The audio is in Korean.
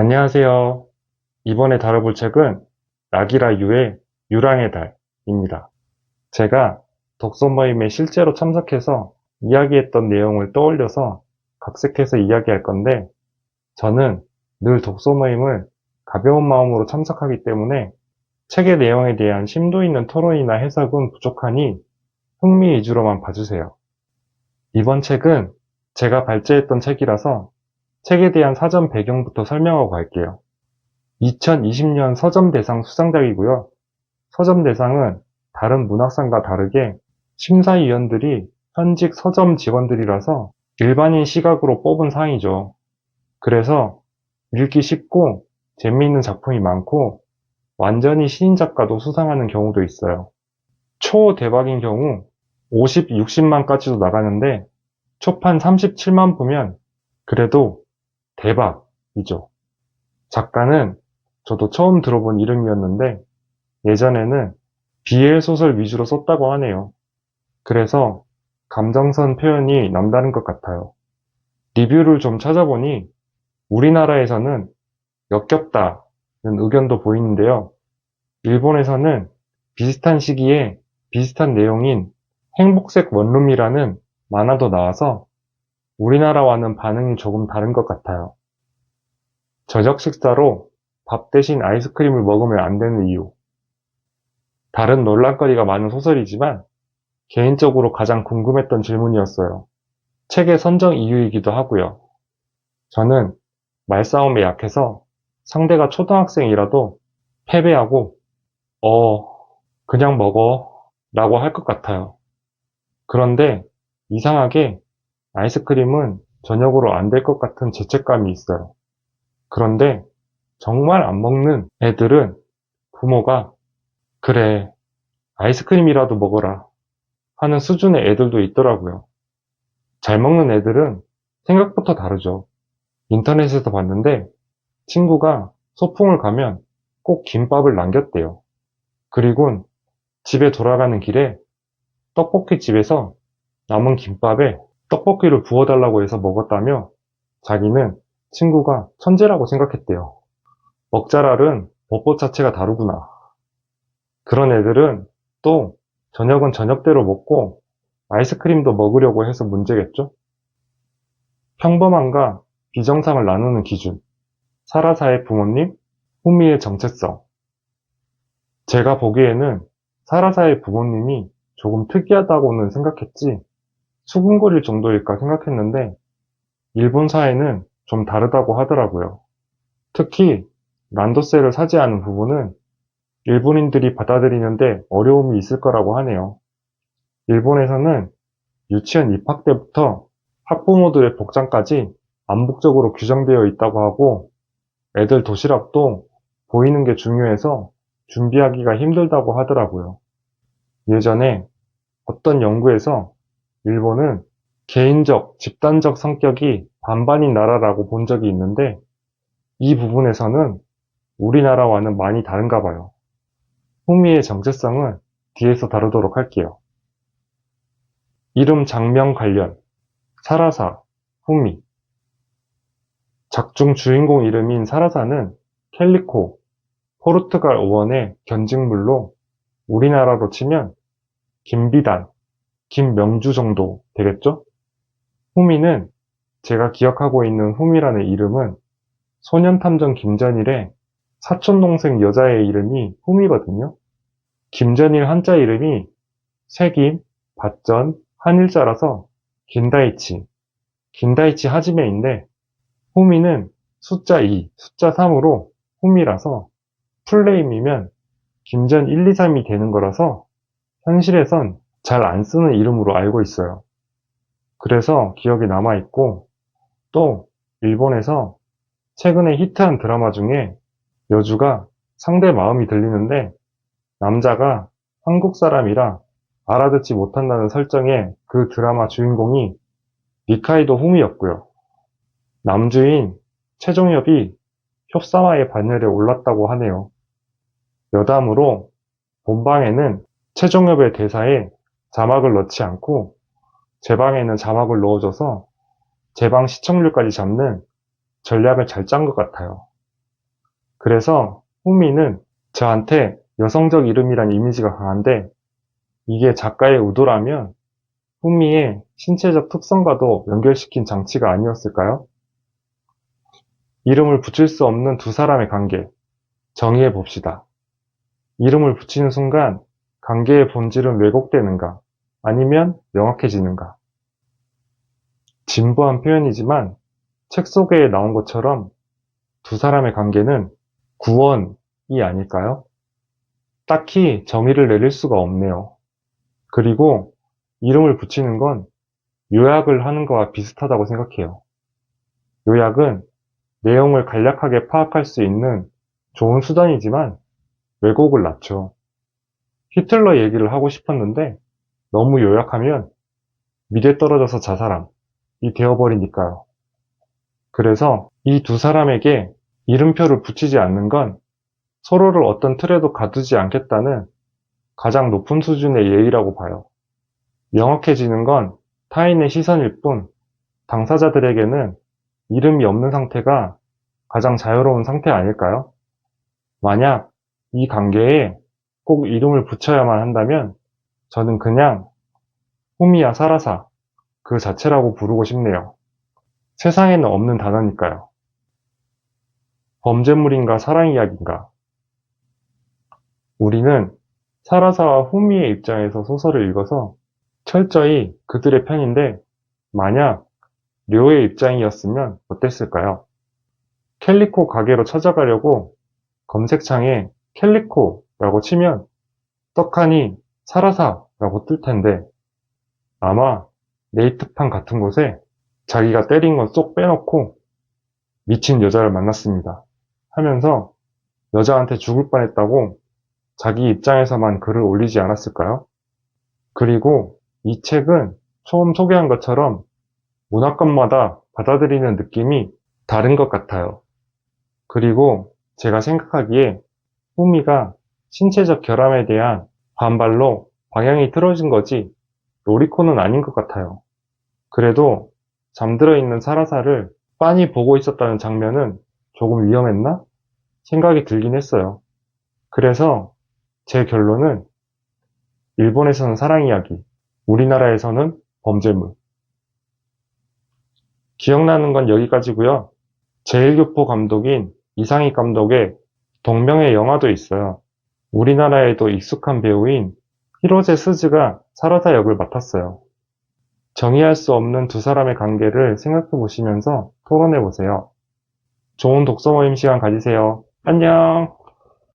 안녕하세요. 이번에 다뤄볼 책은 나기라 유의 유랑의 달입니다. 제가 독서 모임에 실제로 참석해서 이야기했던 내용을 떠올려서 각색해서 이야기할 건데, 저는 늘 독서 모임을 가벼운 마음으로 참석하기 때문에 책의 내용에 대한 심도 있는 토론이나 해석은 부족하니 흥미 위주로만 봐주세요. 이번 책은 제가 발제했던 책이라서 책에 대한 사전 배경부터 설명하고 갈게요. 2020년 서점대상 수상작이고요. 서점대상은 다른 문학상과 다르게 심사위원들이 현직 서점 직원들이라서 일반인 시각으로 뽑은 상이죠. 그래서 읽기 쉽고 재미있는 작품이 많고 완전히 신인 작가도 수상하는 경우도 있어요. 초대박인 경우 50, 60만까지도 나가는데 초판 37만 부면 그래도 대박이죠. 작가는 저도 처음 들어본 이름이었는데 예전에는 BL 소설 위주로 썼다고 하네요. 그래서 감정선 표현이 남다른 것 같아요. 리뷰를 좀 찾아보니 우리나라에서는 역겹다는 의견도 보이는데요. 일본에서는 비슷한 시기에 비슷한 내용인 행복색 원룸이라는 만화도 나와서 우리나라와는 반응이 조금 다른 것 같아요. 저녁 식사로 밥 대신 아이스크림을 먹으면 안 되는 이유. 다른 논란거리가 많은 소설이지만 개인적으로 가장 궁금했던 질문이었어요. 책의 선정 이유이기도 하고요. 저는 말싸움에 약해서 상대가 초등학생이라도 패배하고 그냥 먹어 라고 할 것 같아요. 그런데 이상하게 아이스크림은 저녁으로 안 될 것 같은 죄책감이 있어요. 그런데 정말 안 먹는 애들은 부모가 그래, 아이스크림이라도 먹어라 하는 수준의 애들도 있더라고요. 잘 먹는 애들은 생각부터 다르죠. 인터넷에서 봤는데 친구가 소풍을 가면 꼭 김밥을 남겼대요. 그리고 집에 돌아가는 길에 떡볶이 집에서 남은 김밥에 떡볶이를 부어달라고 해서 먹었다며 자기는 친구가 천재라고 생각했대요. 먹자랄은 법법 자체가 다르구나. 그런 애들은 또 저녁은 저녁대로 먹고 아이스크림도 먹으려고 해서 문제겠죠? 평범함과 비정상을 나누는 기준. 사라사의 부모님, 후미의 정체성. 제가 보기에는 사라사의 부모님이 조금 특이하다고는 생각했지 수군거릴 정도일까 생각했는데 일본 사회는 좀 다르다고 하더라고요. 특히 란도세를 사지하는 부분은 일본인들이 받아들이는데 어려움이 있을 거라고 하네요. 일본에서는 유치원 입학 때부터 학부모들의 복장까지 암묵적으로 규정되어 있다고 하고 애들 도시락도 보이는 게 중요해서 준비하기가 힘들다고 하더라고요. 예전에 어떤 연구에서 일본은 개인적, 집단적 성격이 반반인 나라라고 본 적이 있는데 이 부분에서는 우리나라와는 많이 다른가 봐요. 후미의 정체성은 뒤에서 다루도록 할게요. 이름 장명 관련, 사라사, 후미. 작중 주인공 이름인 사라사는 캘리코, 포르투갈 어원의 견직물로 우리나라로 치면 김비단, 김명주 정도 되겠죠? 후미는 제가 기억하고 있는 후미라는 이름은 소년탐정 김전일의 사촌동생 여자의 이름이 후미거든요. 김전일 한자 이름이 세김, 밭전, 한일자라서 긴다이치, 긴다이치 하지메인데 후미는 숫자 2, 숫자 3으로 후미라서 풀네임이면 김전 1, 2, 3이 되는 거라서 현실에선 잘 안 쓰는 이름으로 알고 있어요. 그래서 기억에 남아있고 또 일본에서 최근에 히트한 드라마 중에 여주가 상대 마음이 들리는데 남자가 한국 사람이라 알아듣지 못한다는 설정의 그 드라마 주인공이 리카이도 후미였고요. 남주인 최종엽이 효사와의 반열에 올랐다고 하네요. 여담으로 본방에는 최종엽의 대사에 자막을 넣지 않고 제 방에는 자막을 넣어줘서 제 방 시청률까지 잡는 전략을 잘 짠 것 같아요. 그래서 후미는 저한테 여성적 이름이란 이미지가 강한데 이게 작가의 의도라면 후미의 신체적 특성과도 연결시킨 장치가 아니었을까요? 이름을 붙일 수 없는 두 사람의 관계, 정의해 봅시다. 이름을 붙이는 순간 관계의 본질은 왜곡되는가? 아니면 명확해지는가? 진부한 표현이지만 책 속에 나온 것처럼 두 사람의 관계는 구원이 아닐까요? 딱히 정의를 내릴 수가 없네요. 그리고 이름을 붙이는 건 요약을 하는 거와 비슷하다고 생각해요. 요약은 내용을 간략하게 파악할 수 있는 좋은 수단이지만 왜곡을 낳죠. 히틀러 얘기를 하고 싶었는데 너무 요약하면 미래 떨어져서 자살함이 되어버리니까요. 그래서 이 두 사람에게 이름표를 붙이지 않는 건 서로를 어떤 틀에도 가두지 않겠다는 가장 높은 수준의 예의라고 봐요. 명확해지는 건 타인의 시선일 뿐 당사자들에게는 이름이 없는 상태가 가장 자유로운 상태 아닐까요? 만약 이 관계에 꼭 이름을 붙여야만 한다면 저는 그냥 후미야 사라사 그 자체라고 부르고 싶네요. 세상에는 없는 단어니까요. 범죄물인가 사랑 이야기인가? 우리는 사라사와 후미의 입장에서 소설을 읽어서 철저히 그들의 편인데 만약 료의 입장이었으면 어땠을까요? 캘리코 가게로 찾아가려고 검색창에 캘리코라고 치면 떡하니 사라사라고 뜰 텐데 아마 네이트판 같은 곳에 자기가 때린 건 쏙 빼놓고 미친 여자를 만났습니다 하면서 여자한테 죽을 뻔했다고 자기 입장에서만 글을 올리지 않았을까요? 그리고 이 책은 처음 소개한 것처럼 문화권마다 받아들이는 느낌이 다른 것 같아요. 그리고 제가 생각하기에 후미가 신체적 결함에 대한 반발로 방향이 틀어진 거지 로리콘은 아닌 것 같아요. 그래도 잠들어 있는 사라사를 빤히 보고 있었다는 장면은 조금 위험했나? 생각이 들긴 했어요. 그래서 제 결론은 일본에서는 사랑 이야기, 우리나라에서는 범죄물. 기억나는 건 여기까지고요. 제1교포 감독인 이상희 감독의 동명의 영화도 있어요. 우리나라에도 익숙한 배우인 히로제 스즈가 사라사 역을 맡았어요. 정의할 수 없는 두 사람의 관계를 생각해 보시면서 토론해 보세요. 좋은 독서 모임 시간 가지세요. 안녕!